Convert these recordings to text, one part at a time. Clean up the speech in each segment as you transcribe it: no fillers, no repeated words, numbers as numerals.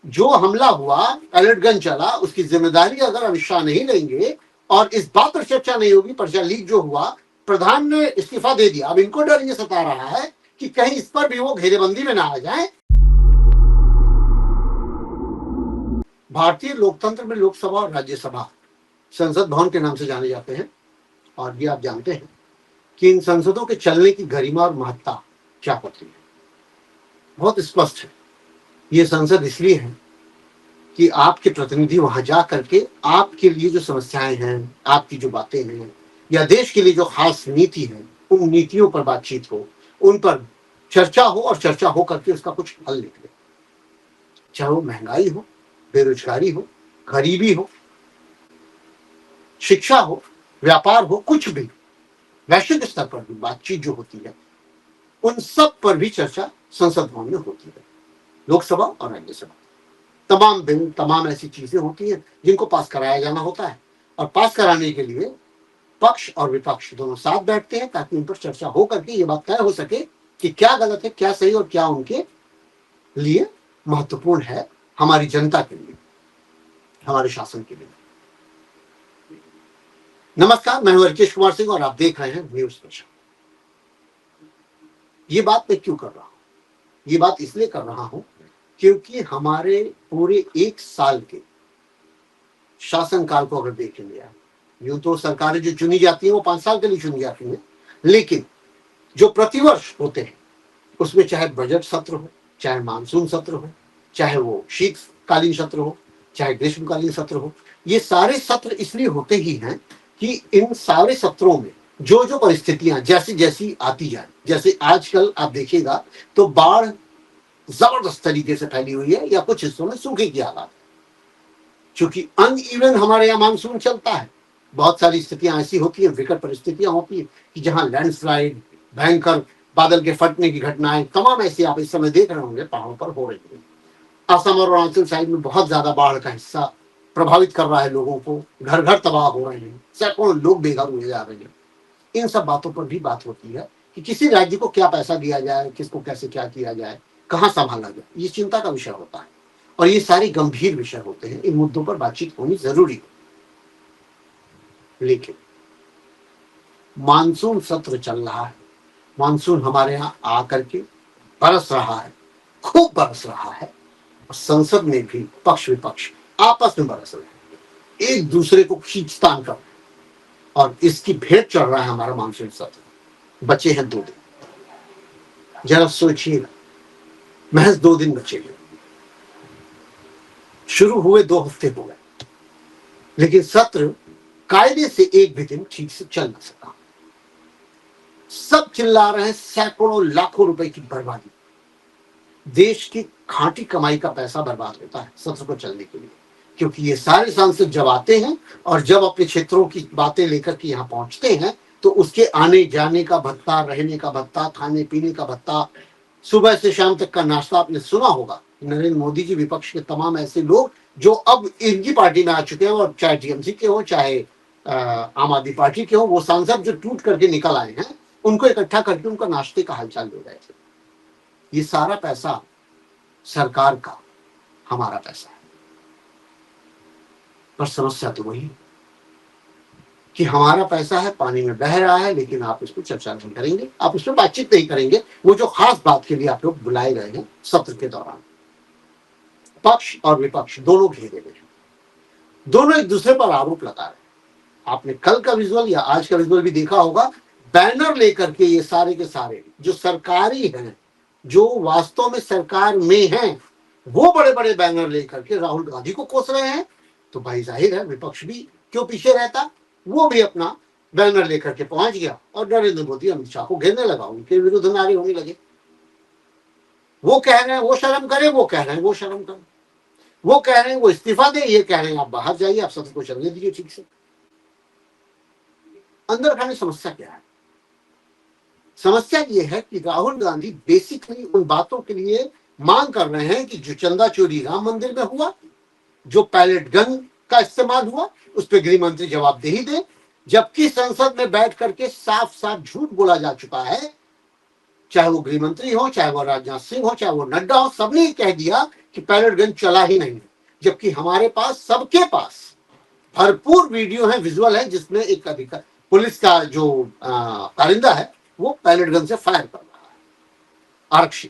जो हमला हुआ, पैलेट गन चला, उसकी जिम्मेदारी अगर अमित शाह नहीं लेंगे और इस बात पर चर्चा नहीं होगी, पर्चा लीक जो हुआ, प्रधान ने इस्तीफा दे दिया, अब इनको डर ये सता रहा है कि कहीं इस पर भी वो घेरेबंदी में ना आ जाए। भारतीय लोकतंत्र में लोकसभा और राज्यसभा संसद भवन के नाम से जाने जाते हैं, और ये आप जानते हैं कि इन संसदों के चलने की गरिमा और महत्ता क्या होती है, बहुत स्पष्ट है। ये संसद इसलिए है कि आपके प्रतिनिधि वहां जा करके आपके लिए जो समस्याएं हैं, आपकी जो बातें हैं, या देश के लिए जो खास नीति है, उन नीतियों पर बातचीत हो, उन पर चर्चा हो, और चर्चा हो करके उसका कुछ हल निकले। चाहे वो महंगाई हो, बेरोजगारी हो, गरीबी हो, शिक्षा हो, व्यापार हो, कुछ भी वैश्विक स्तर पर भी बातचीत जो होती है, उन सब पर भी चर्चा संसद भवन में होती है। लोकसभा और राज्यसभा तमाम बिल, तमाम ऐसी चीजें होती हैं जिनको पास कराया जाना होता है, और पास कराने के लिए पक्ष और विपक्ष दोनों साथ बैठते हैं ताकि उन पर चर्चा हो करके ये बात तय हो सके कि क्या गलत है, क्या सही, और क्या उनके लिए महत्वपूर्ण है, हमारी जनता के लिए, हमारे शासन के लिए। नमस्कार, मैं हूं राकेश कुमार सिंह और आप देख रहे हैं न्यूज स्पेशल। ये बात मैं क्यों कर रहा हूं? ये बात इसलिए कर रहा हूं क्योंकि हमारे पूरे एक साल के शासनकाल को अगर देखेंगे, यूं तो सरकारें जो चुनी जाती हैं वो 5 साल के लिए चुनी जाती हैं, लेकिन जो प्रतिवर्ष होते हैं उसमें चाहे बजट सत्र हो, चाहे मानसून सत्र हो, चाहे वो शीतकालीन सत्र हो, चाहे ग्रीष्मकालीन सत्र हो, ये सारे सत्र इसलिए होते ही हैं कि इन सारे सत्रों में जो जो परिस्थितियां जैसी जैसी आती जाए, जैसे आजकल आप देखिएगा तो बाढ़ जबरदस्त तरीके से फैली हुई है, या कुछ हिस्सों में सूखे की हालात, क्योंकि अनइवन हमारे यहाँ मानसून चलता है। बहुत सारी स्थितियां ऐसी होती है, विकट परिस्थितियां होती है कि जहां लैंडस्लाइड, भयंकर बादल के फटने की घटनाएं, तमाम ऐसी आप इस समय देख रहे होंगे पहाड़ों पर हो रही है। असम और अरुणाचल साइड में बहुत ज्यादा बाढ़ का हिस्सा प्रभावित कर रहा है लोगों को, घर घर तबाह हो रहे हैं, सैकड़ों लोग बेघर हुए जा रहे हैं। इन सब बातों पर भी बात होती है कि किसी राज्य को क्या पैसा दिया जाए, किसको कैसे क्या किया जाए, कहाँ संभाला जाए, ये चिंता का विषय होता है, और ये सारे गंभीर विषय होते हैं। इन मुद्दों पर बातचीत होनी जरूरी है। लेकिन मानसून सत्र चल रहा है, मानसून हमारे यहाँ आकर के बरस रहा है, खूब बरस रहा है, और संसद में भी पक्ष विपक्ष आपस में बरस रहे हैं, एक दूसरे को खींचतान कर, और इसकी भेंट चढ़ रहा है हमारा मानसून सत्र। बचे हैं 2 दिन, जरा सोचिएगा, महज 2 दिन बचे हैं। शुरू हुए 2 हफ्ते हो गए, लेकिन सत्र कायदे से एक भी दिन ठीक से चल न सका। सब चिल्ला रहे हैं सैकड़ों लाखों रुपए की बर्बादी, देश की खांटी कमाई का पैसा बर्बाद होता है सत्र को चलने के लिए, क्योंकि ये सारे सांसद जब आते हैं और जब अपने क्षेत्रों की बातें लेकर के यहाँ पहुंचते हैं, तो उसके आने जाने का भत्ता, रहने का भत्ता, खाने पीने का भत्ता, सुबह से शाम तक का नाश्ता। आपने सुना होगा नरेंद्र मोदी जी, विपक्ष के तमाम ऐसे लोग जो अब इनकी पार्टी में आ चुके हैं, और चाहे टीएमसी के हो, चाहे आम आदमी पार्टी के हो, वो सांसद जो टूट करके निकल आए हैं, उनको इकट्ठा करके उनका नाश्ते का हालचाल ले रहे थे। ये सारा पैसा सरकार का, हमारा पैसा है। पर समस्या तो वही कि हमारा पैसा है, पानी में बह रहा है, लेकिन आप इसको चर्चा नहीं करेंगे, आप इस पर बातचीत नहीं करेंगे। वो जो खास बात के लिए आप लोग बुलाए गए हैं सत्र के दौरान, पक्ष और विपक्ष दोनों घेरे हुए हैं, दोनों एक दूसरे पर आरोप लगा रहे हैं। आपने कल का विजुअल या आज का विजुअल भी देखा होगा, बैनर लेकर के ये सारे के सारे जो सरकारी हैं, जो वास्तव में सरकार में हैं, वो बड़े बड़े बैनर लेकर के राहुल गांधी को कोस रहे हैं। तो भाई जाहिर है विपक्ष भी क्यों पीछे रहता, वो भी अपना बैनर लेकर के पहुंच गया और नरेंद्र मोदी अमित शाह को घेरने लगा, उनके विरुद्ध नारे होने लगे। वो कह रहे हैं वो शर्म करे, वो कह रहे हैं वो शर्म करे, वो कह रहे हैं वो इस्तीफा दे, ये कह रहे हैं आप बाहर जाइए, आप सत्र को चलने दीजिए ठीक से। अंदर खाने समस्या क्या है? समस्या ये है कि राहुल गांधी बेसिकली उन बातों के लिए मांग कर रहे हैं कि जो चंदा चोरी राम मंदिर में हुआ, जो पैलेट गन का इस्तेमाल हुआ, उस पर गृह मंत्री जवाबदेही दे, जबकि संसद में बैठ करके साफ साफ झूठ बोला जा चुका है चाहे वो गृह मंत्री हो, चाहे वो राजनाथ सिंह हो, चाहे वो नड्डा हो, सबने कह दिया कि पैलेट गन चला ही नहीं। जबकि हमारे पास, सबके पास भरपूर वीडियो है, विजुअल है, जिसमें एक अधिकारी, पुलिस का जो कारिंदा है, वो पैलेट गन से फायर कर रहा है आरक्षी।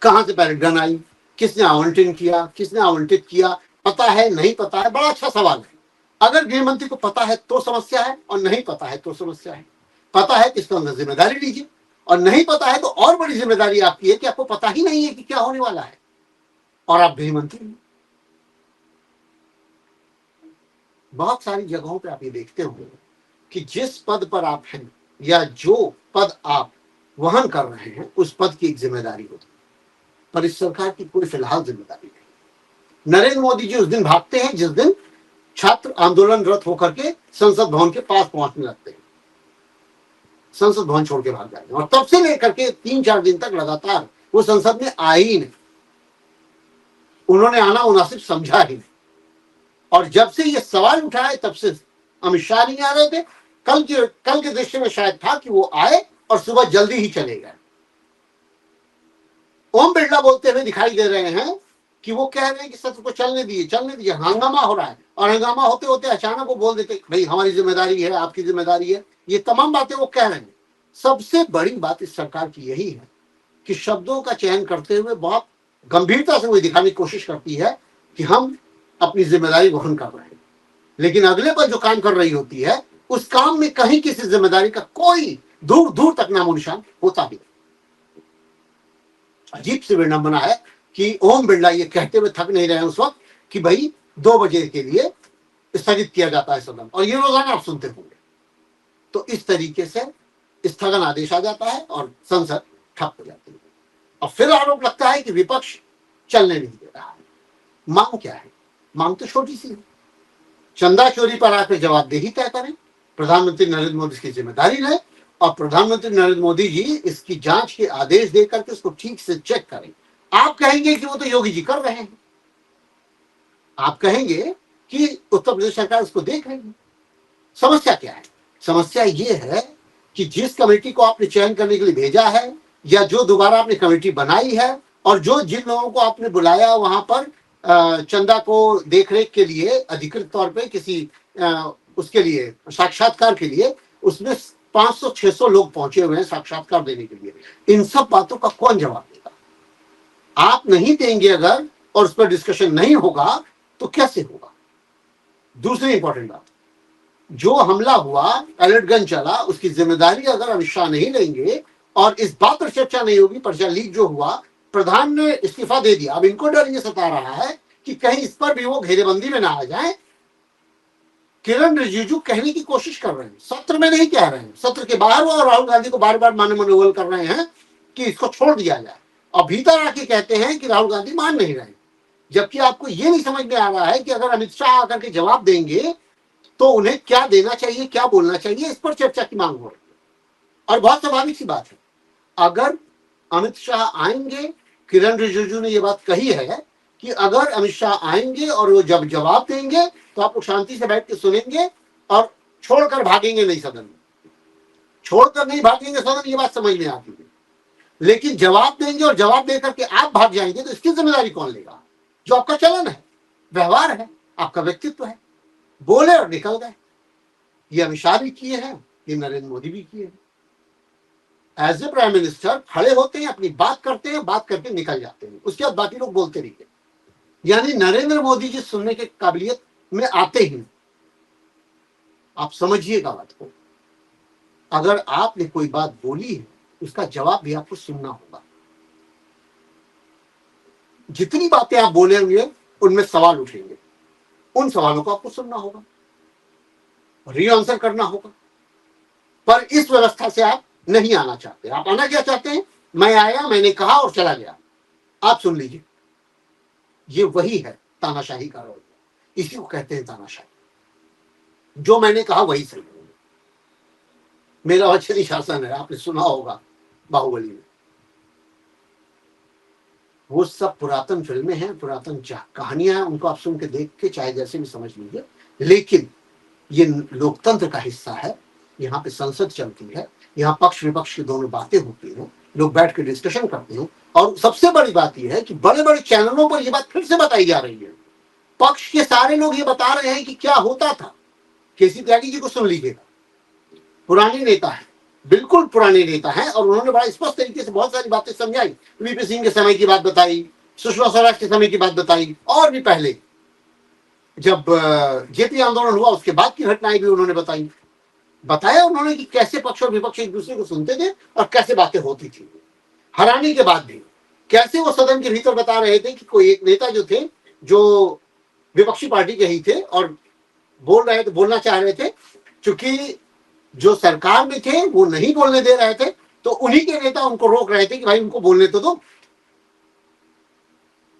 कहां से पैलेट गन आई, किसने आवंटन किया, किसने आवंटित किया, पता है नहीं पता है, बड़ा अच्छा सवाल है। अगर गृह मंत्री को पता है तो समस्या है, और नहीं पता है तो समस्या है। पता है तो इसका अंदर जिम्मेदारी लीजिए, और नहीं पता है तो और बड़ी जिम्मेदारी आपकी है कि आपको पता ही नहीं है कि क्या होने वाला है, और आप गृह मंत्री हैं। बहुत सारी जगहों पे आप ये देखते होंगे कि जिस पद पर आप हैं या जो पद आप वहन कर रहे हैं, उस पद की एक जिम्मेदारी होती है, पर इस सरकार की कोई फिलहाल जिम्मेदारी नहीं। नरेंद्र मोदी जी उस दिन भागते हैं जिस दिन छात्र आंदोलनरत होकर के संसद भवन के पास पहुंचने लगते हैं, संसद भवन छोड़ के भाग जाते हैं, और तब से लेकर के 3-4 दिन तक लगातार वो संसद में आए ही नहीं। उन्होंने आना मुनासिब समझा ही नहीं, और जब से ये सवाल उठाए तब से अमित शाह नहीं आ रहे थे। कल के दृश्य में शायद था कि वो आए और सुबह जल्दी ही चले गए। ओम बिरला बोलते हुए दिखाई दे रहे हैं कि वो कह रहे हैं कि सत्र को चलने दीजिए, हंगामा हो रहा है, और हंगामा होते होते अचानक वो बोल देते भाई हमारी जिम्मेदारी है, आपकी जिम्मेदारी है। ये तमाम बातें वो कह रहे हैं। सबसे बड़ी बात इस सरकार की यही है कि शब्दों का चयन करते हुए बहुत गंभीरता से वो दिखाने की कोशिश करती है कि हम अपनी जिम्मेदारी वहन कर रहे हैं, लेकिन अगले पर जो काम कर रही होती है उस काम में कहीं किसी जिम्मेदारी का कोई दूर दूर तक नामो निशान होता भी। अजीब सी विडंबना है कि ओम बिरला ये कहते हुए थक नहीं रहे हैं उस वक्त कि भाई 2 बजे के लिए स्थगित किया जाता है सदन, और ये रोजाना आप सुनते होंगे। तो इस तरीके से स्थगन आदेश आ जाता है और संसद ठप हो जाती है, और फिर आरोप लगता है कि विपक्ष चलने नहीं दे रहा है। मांग क्या है? मांग तो छोटी सी है, चंदा चोरी पर आकर जवाबदेही तय करें, प्रधानमंत्री नरेंद्र मोदी की जिम्मेदारी रहे, और प्रधानमंत्री नरेंद्र मोदी जी इसकी जांच के आदेश देकर के उसको ठीक से चेक करें। आप कहेंगे कि वो तो योगी जी कर रहे हैं, आप कहेंगे कि उत्तर प्रदेश सरकार उसको देख रही है। समस्या क्या है? समस्या ये है कि जिस कमेटी को आपने चयन करने के लिए भेजा है, या जो दोबारा आपने कमेटी बनाई है, और जो जिन लोगों को आपने बुलाया वहां पर चंदा को देखरेख के लिए अधिकृत तौर पे किसी उसके लिए साक्षात्कार के लिए, उसमें 500-600 लोग पहुंचे हुए हैं साक्षात्कार देने के लिए। इन सब बातों का कौन जवाब देगा? आप नहीं देंगे अगर, और उस पर डिस्कशन नहीं होगा तो कैसे होगा? दूसरी इंपॉर्टेंट बात, जो हमला हुआ, पैलेट गन चला, उसकी जिम्मेदारी अगर अमित शाह नहीं लेंगे और इस बात पर चर्चा नहीं होगी, पर्चा लीक जो हुआ, प्रधान ने इस्तीफा दे दिया, अब इनको डर ये सता रहा है कि कहीं इस पर भी वो घेरेबंदी में ना आ जाए। किरण रिजिजू कहने की कोशिश कर रहे हैं, सत्र में नहीं कह रहे हैं, सत्र के बाहर वो राहुल गांधी को बार बार मनोबल कर रहे हैं कि इसको छोड़ दिया जाए, और भीतर आके कहते हैं कि राहुल गांधी मान नहीं रहे। जबकि आपको ये नहीं समझ में आ रहा है कि अगर अमित शाह आकर के जवाब देंगे तो उन्हें क्या देना चाहिए, क्या बोलना चाहिए, इस पर चर्चा की मांग हो रही है। और बहुत स्वाभाविक सी बात है, अगर अमित शाह आएंगे, किरण रिजिजू ने यह बात कही है कि अगर अमित शाह आएंगे और वो जब जवाब देंगे तो आप शांति से बैठ के सुनेंगे और छोड़कर भागेंगे नहीं सदन में, छोड़कर नहीं भागेंगे सदन, ये बात समझ में आती है। लेकिन जवाब देंगे और जवाब देकर के आप भाग जाएंगे तो इसकी जिम्मेदारी कौन लेगा? जो आपका चलन है, व्यवहार है, आपका व्यक्तित्व है। बोले और निकल गए। ये अमित शाह भी किए हैं, ये नरेंद्र मोदी भी किए हैं। एज ए प्राइम मिनिस्टर खड़े होते हैं, अपनी बात करते हैं, बात करके निकल जाते हैं, उसके बाद बाकी लोग बोलते रहिए। यानी नरेंद्र मोदी जी सुनने के काबिलियत में आते ही। आप समझिएगा बात को, अगर आपने कोई बात बोली है उसका जवाब भी आपको सुनना होगा। जितनी बातें आप बोलेंगे उनमें सवाल उठेंगे, उन सवालों को आपको सुनना होगा, री आंसर करना होगा। पर इस व्यवस्था से आप नहीं आना चाहते। आप आना क्या चाहते हैं? मैं आया, मैंने कहा और चला गया, आप सुन लीजिए। ये वही है तानाशाही का रोल, इसी को कहते हैं तानाशाही। जो मैंने कहा वही सही है। मेरा वचनी शासन है, आपने सुना होगा बाहुबली में। वो सब पुरातन फिल्में हैं, पुरातन कहानियां हैं, उनको आप सुन के देख के चाहे जैसे भी समझ लीजिए, लेकिन ये लोकतंत्र का हिस्सा है। यहाँ पे संसद चलती है, यहाँ पक्ष विपक्ष की दोनों बातें होती हैं, लोग बैठ के डिस्कशन करते हैं। और सबसे बड़ी बात यह है कि बड़े बड़े चैनलों पर यह बात फिर से बताई जा रही है। पक्ष के सारे लोग ये बता रहे हैं कि क्या होता था। केसी त्यागी जी को सुन लीजिएगा, पुराने नेता है, बिल्कुल पुराने नेता हैं, और उन्होंने बड़ा स्पष्ट तरीके से बहुत सारी बातें समझाई। वीपी सिंह के समय की बात बताई, सुषमा स्वराज के समय की बात बताई, और भी पहले जब जेपी आंदोलन हुआ उसके बाद की घटनाएं भी उन्होंने बताया उन्होंने कि कैसे पक्ष और विपक्ष एक दूसरे को सुनते थे और कैसे बातें होती थी। हराने के बाद भी कैसे वो सदन के भीतर बता रहे थे कि कोई एक नेता जो थे, जो विपक्षी पार्टी के ही थे और बोलना चाह रहे थे, क्योंकि जो सरकार में थे वो नहीं बोलने दे रहे थे, तो उन्हीं के नेता उनको रोक रहे थे कि भाई उनको बोलने तो दो।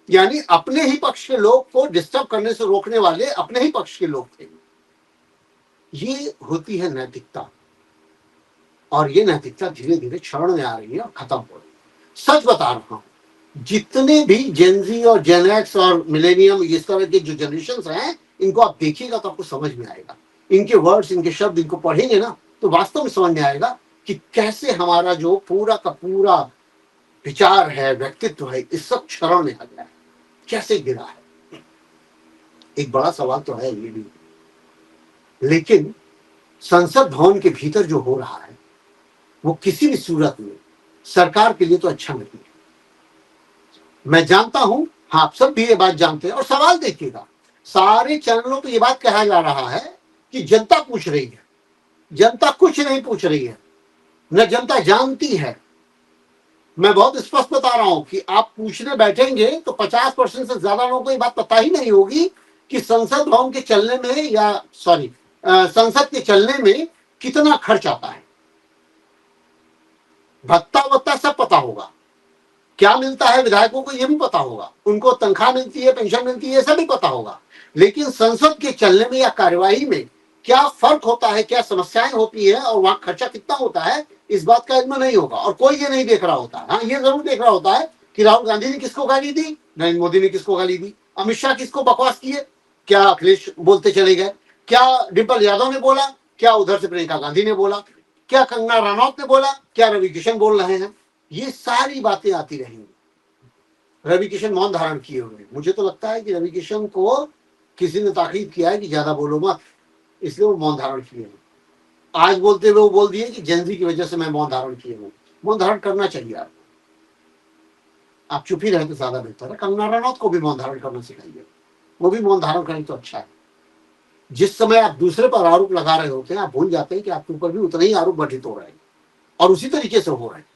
यानी अपने ही पक्ष के लोग को डिस्टर्ब करने से रोकने वाले अपने ही पक्ष के लोग थे। ये होती है नैतिकता, और ये नैतिकता धीरे धीरे क्षरण में आ रही है और खत्म हो रही है। सच बता रहा हूं, जितने भी जेनजी और जेनएक्स और मिलेनियम इस तरह के जो जनरेशन हैं, इनको आप देखिएगा तो आपको समझ में आएगा। इनके वर्ड्स, इनके शब्द इनको पढ़ेंगे ना तो वास्तव में समझ में आएगा कि कैसे हमारा जो पूरा का पूरा विचार है, व्यक्तित्व है, इस सब क्षरण में आ गया है, कैसे गिरा है। एक बड़ा सवाल तो है ये भी, लेकिन संसद भवन के भीतर जो हो रहा है वो किसी भी सूरत में सरकार के लिए तो अच्छा नहीं है। मैं जानता हूं, हाँ, आप सब भी ये बात जानते हैं। और सवाल देखिएगा, सारे चैनलों पर ये बात कहा जा रहा है कि जनता पूछ रही है। जनता कुछ नहीं पूछ रही है, न जनता जानती है। मैं बहुत स्पष्ट बता रहा हूं कि आप पूछने बैठेंगे तो 50% से ज्यादा लोगों को ये बात पता ही नहीं होगी कि संसद भवन के चलने में संसद के चलने में कितना खर्च आता है। भत्ता वत्ता सब पता होगा, क्या मिलता है विधायकों को ये भी पता होगा, उनको तनख्वाह मिलती है, पेंशन मिलती है, सब भी पता होगा। लेकिन संसद के चलने में या कार्यवाही में क्या फर्क होता है, क्या समस्याएं होती है और वहां खर्चा कितना होता है, इस बात का इल्म नहीं होगा और कोई ये नहीं देख रहा होता है। हाँ, ये जरूर देख रहा होता है कि राहुल गांधी ने किसको गाली दी, नरेंद्र मोदी ने किसको गाली दी, अमित शाह किसको बकवास किए, क्या अखिलेश बोलते चले गए, क्या डिम्पल यादव ने बोला, क्या उधर से प्रियंका गांधी ने बोला, क्या कंगना रनौत ने बोला, क्या रवि किशन बोल रहे हैं। ये सारी बातें आती रहेंगी। रवि किशन मौन धारण किए हुए, मुझे तो लगता है कि रवि किशन को किसी ने ताकीद किया है कि ज्यादा बोलो मत, इसलिए वो मौन धारण किए हैं। आज बोलते हुए वो बोल दिए कि जेनजी की वजह से मैं मौन धारण किए हूँ। मौन धारण करना चाहिए आप चुप ही रहे तो ज्यादा बेहतर है। कंगना रनौत को भी मौन धारण करना सिखाइए, वो भी मौन धारण करें तो अच्छा है। जिस समय आप दूसरे पर आरोप लगा रहे होते हैं, आप भूल जाते हैं कि आपके ऊपर भी उतने ही आरोप घटित हो रहे हैं और उसी तरीके से हो रहे हैं,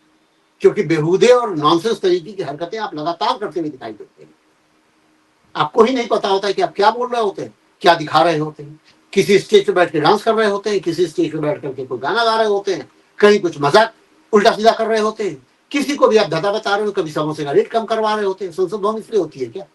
क्योंकि बेहूदे और नॉनसेंस तरीके की हरकतें आप लगातार करते हुए दिखाई देते हैं। आपको ही नहीं पता होता है कि आप क्या बोल रहे होते हैं, क्या दिखा रहे होते हैं। किसी स्टेज पे बैठ के डांस कर रहे होते हैं, किसी स्टेज पे बैठ करके कोई गाना गा रहे होते हैं, कहीं कुछ मजाक उल्टा सीधा कर रहे होते हैं, किसी को भी आप धता बता रहे हो, कभी समोसे का रेट कम करवा रहे होते हैं। संसद भवन इसलिए होती है क्या?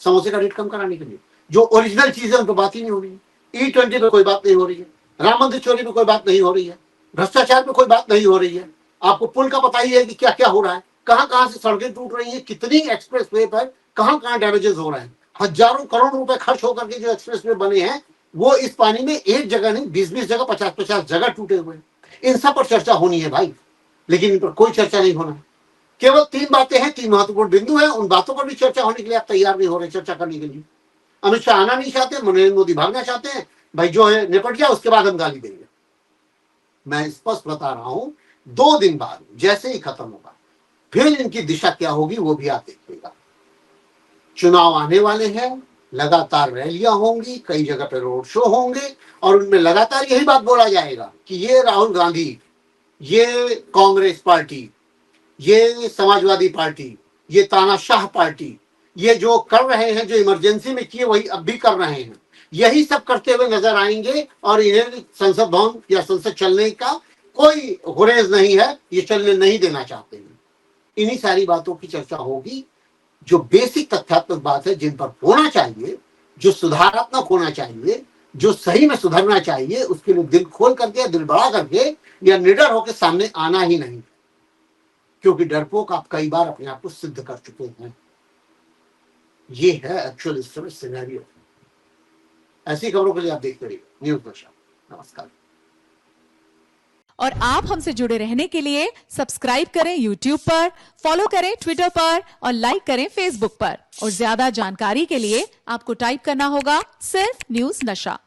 समोसे का रेट कम कराने के लिए। जो ओरिजिनल चीज है उन पर बात ही नहीं हो रही है। E20 पे कोई बात नहीं हो रही है, राम मंदिर चोरी पे कोई बात नहीं हो रही है, भ्रष्टाचार पे कोई बात नहीं हो रही है। आपको पुल का पता ही है कि क्या क्या हो रहा है, कहां कहां से सड़कें टूट रही है, कितनी एक्सप्रेस वे पर कहां कहां डैमेजेस हो रहे हैं। हजारों करोड़ रुपए खर्च होकर के जो एक्सप्रेस वे बने हैं, वो इस पानी में एक जगह नहीं, 20-20 जगह, 50-50 जगह टूटे हुए हैं। इन सब पर चर्चा होनी है भाई, लेकिन इन पर कोई चर्चा नहीं होना। केवल 3 बातें हैं, 3 महत्वपूर्ण बिंदु हैं, उन बातों पर भी चर्चा होने के लिए आप तैयार नहीं हो रहे चर्चा करने के लिए। अमित शाह आना नहीं चाहते, नरेंद्र मोदी भागना चाहते हैं, भाई जो है निपट गया, उसके बाद हम गाली देंगे। मैं स्पष्ट बता रहा हूं, 2 दिन बाद जैसे ही खत्म होगा, फिर इनकी दिशा क्या होगी वो भी आप देखिएगा। चुनाव आने वाले हैं, लगातार रैलियां होंगी, कई जगह पे रोड शो होंगे और उनमें लगातार यही बात बोला जाएगा कि ये राहुल गांधी, ये कांग्रेस पार्टी, ये समाजवादी पार्टी, ये तानाशाह पार्टी, ये जो कर रहे हैं, जो इमरजेंसी में किए वही अब भी कर रहे हैं, यही सब करते हुए नजर आएंगे और इन्हें संसद भवन या संसद चलने का कोई गुरेज नहीं है, ये चलने नहीं देना चाहते हैं। इन्हीं सारी बातों की चर्चा होगी, जो बेसिक तथ्यात्मक बात है, जिन पर होना चाहिए, जो सुधारात्मक होना चाहिए, जो सही में सुधरना चाहिए, उसके लिए दिल खोल करके, दिल बड़ा करके या निडर होकर सामने आना ही नहीं, क्योंकि डरपोक आप कई बार अपने आप को सिद्ध कर चुके हैं। ये है एक्चुअल इस समय सिनेरियो। ऐसी खबरों के लिए आप देखते रहिए न्यूज़ दशा। नमस्कार। और आप हमसे जुड़े रहने के लिए सब्सक्राइब करें YouTube पर, फॉलो करें ट्विटर पर और लाइक करें Facebook पर। और ज्यादा जानकारी के लिए आपको टाइप करना होगा सिर्फ न्यूज नशा।